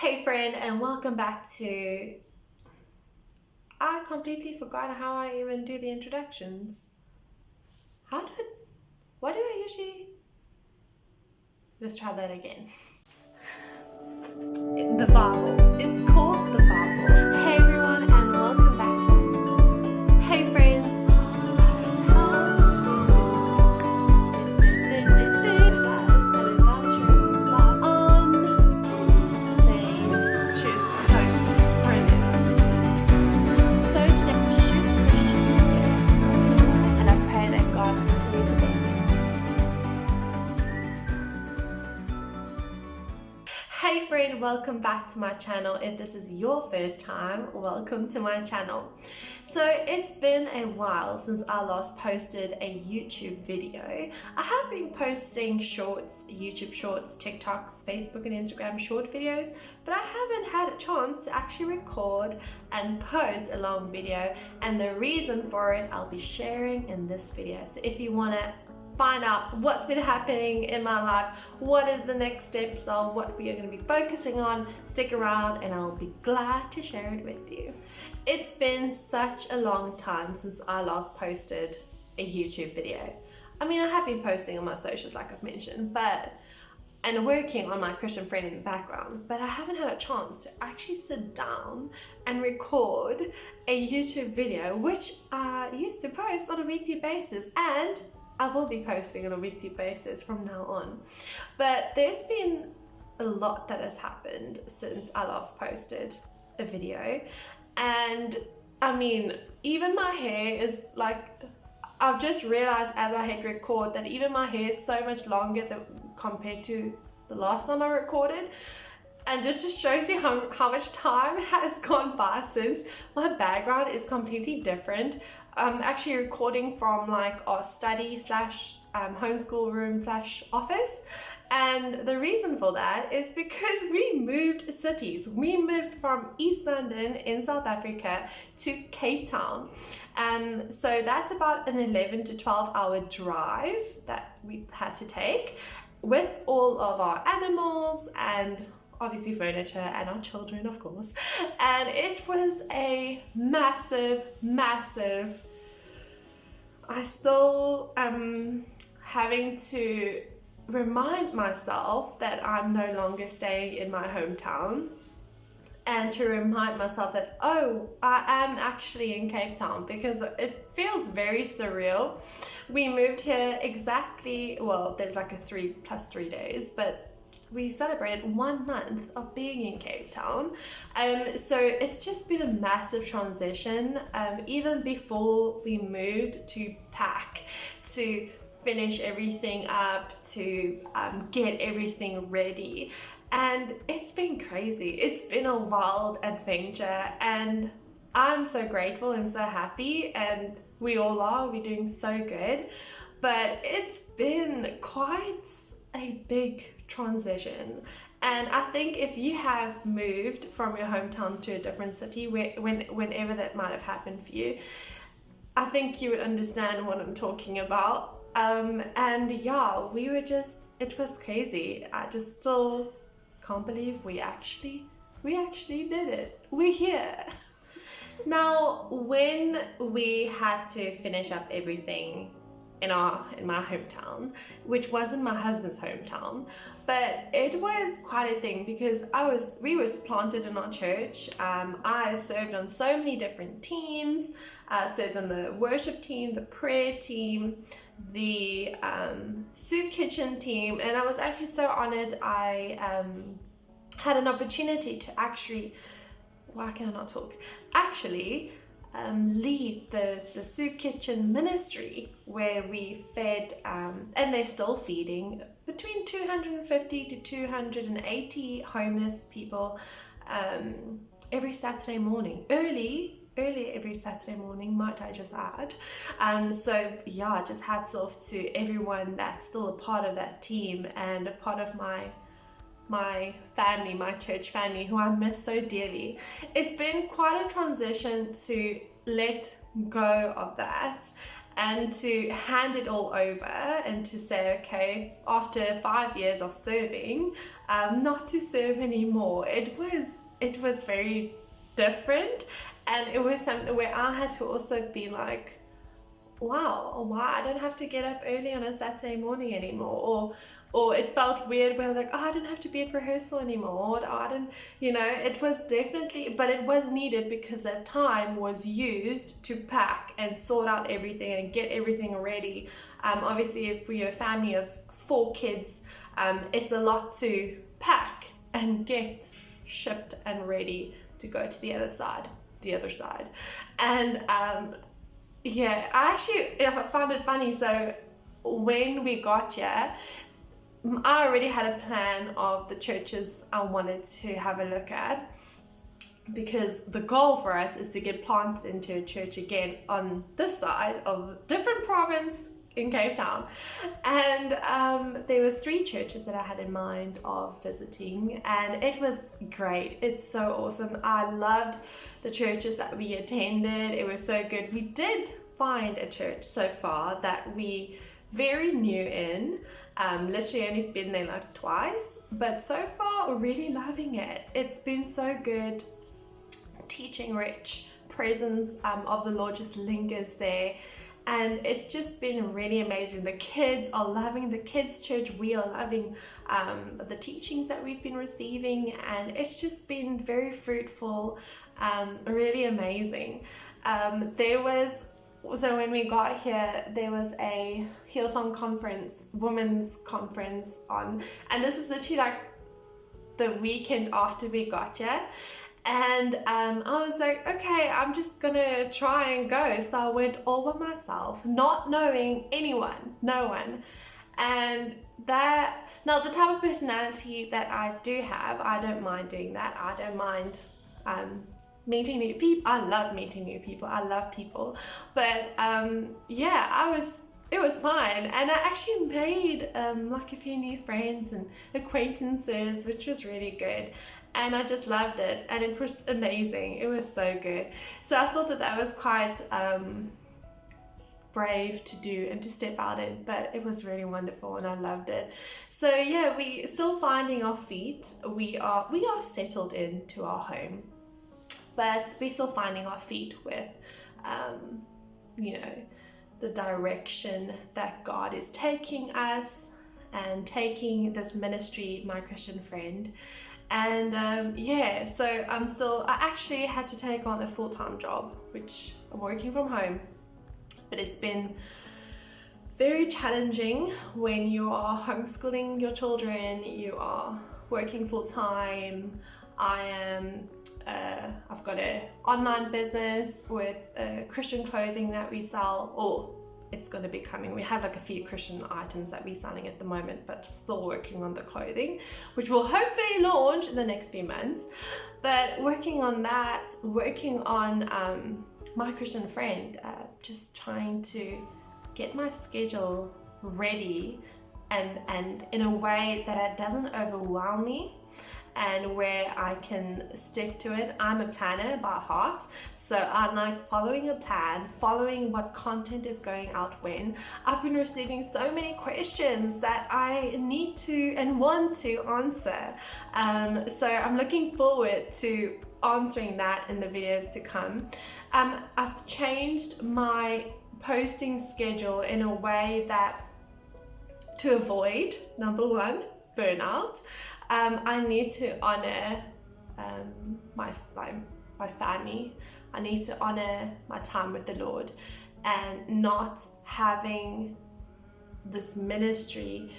Hey friend, and welcome back to... I completely forgot how I even do the introductions. Why do I usually... Let's try that again. The Bible. It's called the Bible. Hey everyone, and welcome back to... Hey friends. Hey friend, welcome back to my channel. If this is your first time, welcome to my channel. So it's been a while since I last posted a YouTube video. I have been posting shorts, YouTube shorts, TikToks, Facebook and Instagram short videos, but I haven't had a chance to actually record and post a long video, and the reason for it I'll be sharing in this video. So if you want to find out what's been happening in my life, what is the next steps of what we are going to be focusing on, stick around and I'll be glad to share it with you. It's been such a long time since I last posted a YouTube video. I mean, I have been posting on my socials like I've mentioned, and working on my Christian friend in the background, but I haven't had a chance to actually sit down and record a YouTube video, which I used to post on a weekly basis, and I will be posting on a weekly basis from now on. But there's been a lot that has happened since I last posted a video. And I mean, even my hair is like, I've just realized as I hit record that even my hair is so much longer compared to the last time I recorded. And just shows you how much time has gone by since. My background is completely different. I'm actually recording from like our study slash homeschool room slash office. And the reason for that is because we moved cities. We moved from East London in South Africa to Cape Town. So that's about an 11 to 12 hour drive that we had to take with all of our animals and obviously furniture and our children, of course. And it was a massive I still am having to remind myself that I'm no longer staying in my hometown, and to remind myself that, oh, I am actually in Cape Town, because it feels very surreal. We moved here exactly, well, there's like a 3+3 days, but we celebrated 1 month of being in Cape Town. So it's just been a massive transition, even before we moved, to pack, to finish everything up, to get everything ready. And it's been crazy. It's been a wild adventure, and I'm so grateful and so happy, and we all are. We're doing so good. But it's been quite a big transition, and I think if you have moved from your hometown to a different city, whenever that might have happened for you, I think you would understand what I'm talking about. And yeah, it was crazy. I just still can't believe we actually did it. We're here. Now, when we had to finish up everything in my hometown, which wasn't my husband's hometown, but it was quite a thing, because we was planted in our church. I served on so many different teams. I served on the worship team, the prayer team, the soup kitchen team, and I was actually so honored. I had an opportunity to actually, why can I not talk? Lead the soup kitchen ministry, where we fed, and they're still feeding, between 250 to 280 homeless people every Saturday morning, early every Saturday morning, might I just add. So yeah, just hats off to everyone that's still a part of that team and a part of my family, my church family, who I miss so dearly. It's been quite a transition to let go of that, and to hand it all over and to say, okay, after 5 years of serving, not to serve anymore. It was very different, and it was something where I had to also be like, wow, why I don't have to get up early on a Saturday morning anymore, or it felt weird where I was like, oh, I didn't have to be at rehearsal anymore, or I didn't, it was definitely, but it was needed because that time was used to pack and sort out everything and get everything ready. Obviously, if you're a family of 4 kids, it's a lot to pack and get shipped and ready to go to the other side. And I found it funny. So when we got here, I already had a plan of the churches I wanted to have a look at, because the goal for us is to get planted into a church again on this side of a different province in Cape Town. And there was 3 churches that I had in mind of visiting, and it was great. It's so awesome. I loved the churches that we attended. It was so good. We did find a church so far that we very new in, literally only been there like twice, but so far we're really loving it. It's been so good. Teaching rich, presence of the Lord just lingers there, and it's just been really amazing. The kids are loving the kids church. We are loving the teachings that we've been receiving, and it's just been very fruitful, really amazing. So when we got here, there was a Hillsong conference, women's conference on, and this is literally like the weekend after we got here. And I was like, okay, I'm just gonna try and go. So I went all by myself, not knowing anyone, no one. And now the type of personality that I do have, I don't mind doing that. I don't mind meeting new people. I love meeting new people. I love people. But it was fine. And I actually made like a few new friends and acquaintances, which was really good. And I just loved it. And it was amazing. It was so good. So I thought that was quite brave to do and to step out in, but it was really wonderful and I loved it. So yeah, we still finding our feet. We are settled into our home, but we're still finding our feet with, the direction that God is taking us and taking this ministry, My Christian Friend. And so I actually had to take on a full-time job, which I'm working from home, but it's been very challenging when you are homeschooling your children, you are working full-time. I've got an online business with Christian clothing that we sell, or it's going to be coming. We have like a few Christian items that we're selling at the moment, but still working on the clothing, which will hopefully launch in the next few months. But working on that, working on My Christian Friend, just trying to get my schedule ready and in a way that it doesn't overwhelm me, and where I can stick to it. I'm a planner by heart, so I like following a plan, following what content is going out when. I've been receiving so many questions that I need to and want to answer. So I'm looking forward to answering that in the videos to come. I've changed my posting schedule in a way that to avoid, number one, burnout. I need to honor my family. I need to honor my time with the Lord, and not having this ministry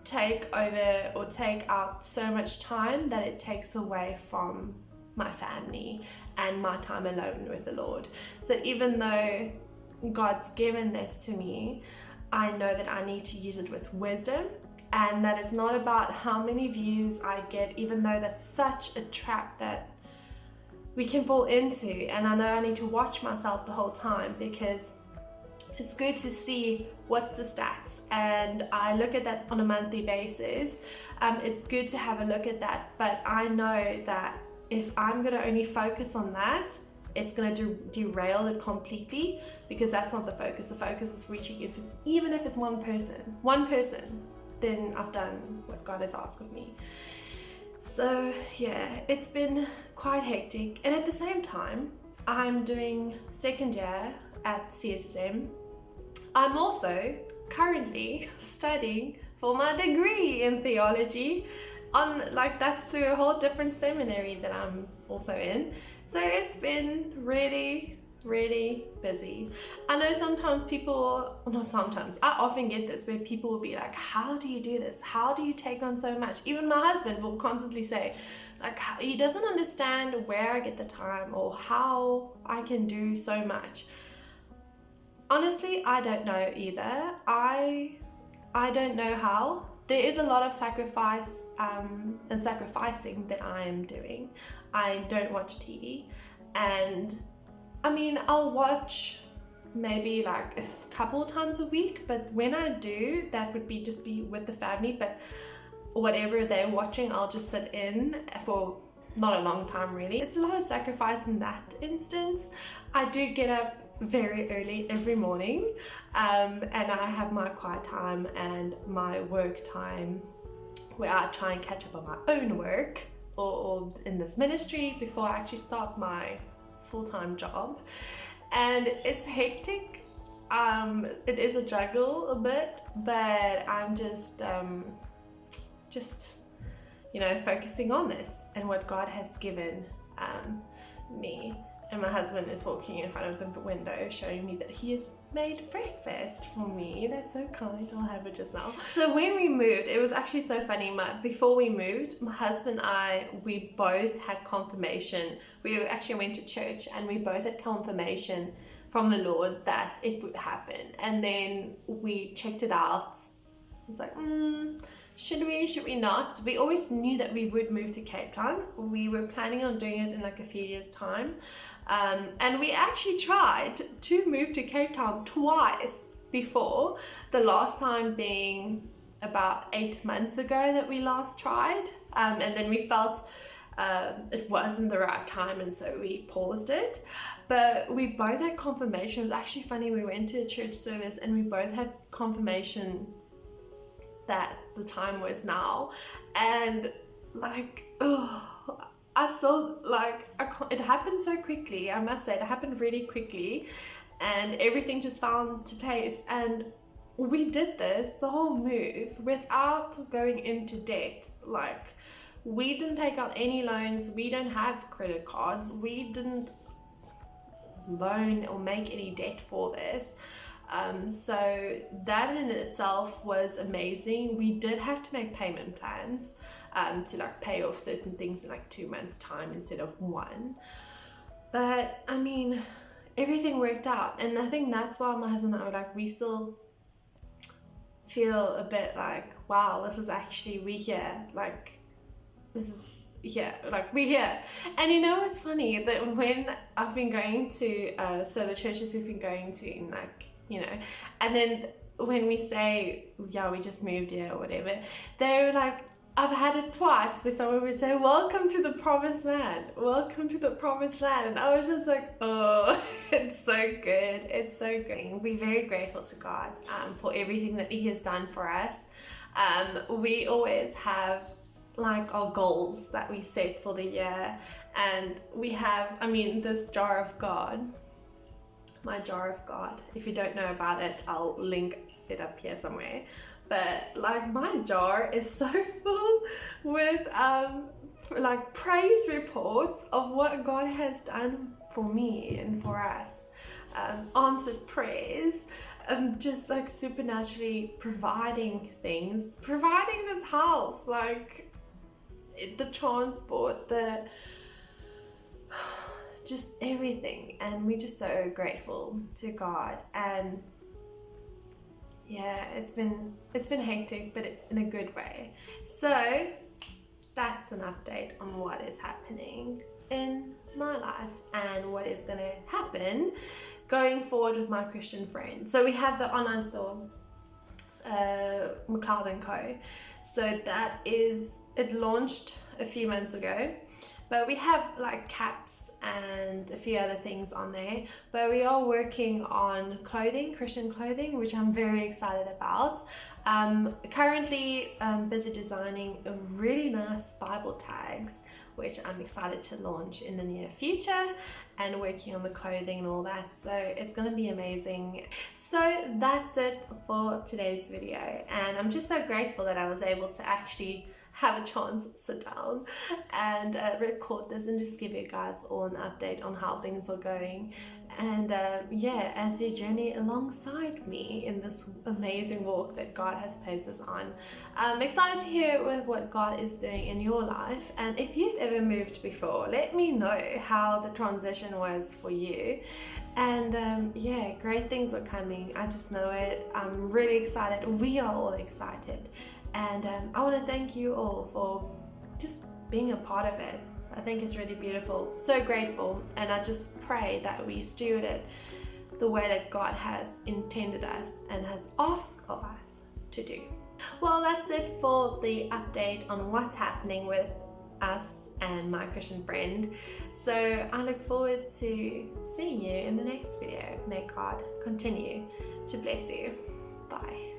take over or take out so much time that it takes away from my family and my time alone with the Lord. So even though God's given this to me, I know that I need to use it with wisdom, and that it's not about how many views I get, even though that's such a trap that we can fall into. And I know I need to watch myself the whole time, because it's good to see what's the stats, and I look at that on a monthly basis. It's good to have a look at that, but I know that if I'm going to only focus on that, it's going to derail it completely, because that's not the focus. The focus is reaching, even if it's one person, then I've done what God has asked of me. So yeah, it's been quite hectic. And at the same time, I'm doing second year at CSSM. I'm also currently studying for my degree in theology, that's through a whole different seminary that I'm also in. So it's been really, really busy. I know I often get this where people will be like, how do you do this? How do you take on so much? Even my husband will constantly say, like, he doesn't understand where I get the time or how I can do so much. Honestly, I don't know either. I don't know how. There is a lot of sacrifice and sacrificing that I am doing. I don't watch TV, and I mean, I'll watch maybe like a couple times a week, but when I do, that would just be with the family. But whatever they're watching, I'll just sit in for not a long time really. It's a lot of sacrifice in that instance. I do get up very early every morning, and I have my quiet time and my work time where I try and catch up on my own work or in this ministry before I actually start my full-time job. And it's hectic. It is a juggle a bit, but I'm just focusing on this and what God has given me. And my husband is walking in front of the window showing me that he has made breakfast for me. That's so kind. I'll have it just now. So when we moved, it was actually so funny. Before we moved, my husband and I, we both had confirmation. We actually went to church and we both had confirmation from the Lord that it would happen. And then we checked it out. It's like, should we not? We always knew that we would move to Cape Town. We were planning on doing it in like a few years' time. And we actually tried to move to Cape Town twice before, the last time being about 8 months ago that we last tried. And then we felt it wasn't the right time, and so we paused it. But we both had confirmation. It was actually funny, we went to a church service and we both had confirmation that the time was now. And like, it happened so quickly. I must say, it happened really quickly, and everything just fell into place. And we did this, the whole move, without going into debt. Like, we didn't take out any loans. We don't have credit cards. We didn't loan or make any debt for this. So that in itself was amazing. We did have to make payment plans to like pay off certain things in like 2 months' time instead of 1. But I mean, everything worked out, and I think that's why my husband and I were like, we still feel a bit like, wow, this is actually, we're here. Like, this is, yeah, like we're here. And you know what's funny, that when I've been going to so the churches we've been going to, in like, you know, and then when we say, yeah, we just moved here or whatever, they're like, I've had it twice where someone would say, welcome to the promised land, welcome to the promised land. And I was just like, oh, it's so good, it's so good. We're very grateful to God for everything that he has done for us. We always have like our goals that we set for the year, and we have, I mean, this jar of God, my jar of God. If you don't know about it, I'll link it up here somewhere. But like, my jar is so full with like praise reports of what God has done for me and for us, answered prayers, just like supernaturally providing things, providing this house, like the transport, just everything. And we're just so grateful to God. And yeah, it's been hectic, but in a good way. So that's an update on what is happening in my life and what is going to happen going forward with my Christian friends. So we have the online store, McLeod & Co. So that is, it launched a few months ago. But we have like caps and a few other things on there. But we are working on clothing, Christian clothing, which I'm very excited about. Currently busy designing a really nice Bible tags, which I'm excited to launch in the near future, and working on the clothing and all that. So it's going to be amazing. So that's it for today's video, and I'm just so grateful that I was able to actually have a chance to sit down and record this and just give you guys all an update on how things are going. And yeah, as you journey alongside me in this amazing walk that God has placed us on, I'm excited to hear with what God is doing in your life. And if you've ever moved before, let me know how the transition was for you. And yeah, great things are coming. I just know it. I'm really excited. We are all excited. And I want to thank you all for just being a part of it. I think it's really beautiful. So grateful. And I just pray that we steward it the way that God has intended us and has asked of us to do. Well, that's it for the update on what's happening with us and my Christian friend. So I look forward to seeing you in the next video. May God continue to bless you. Bye.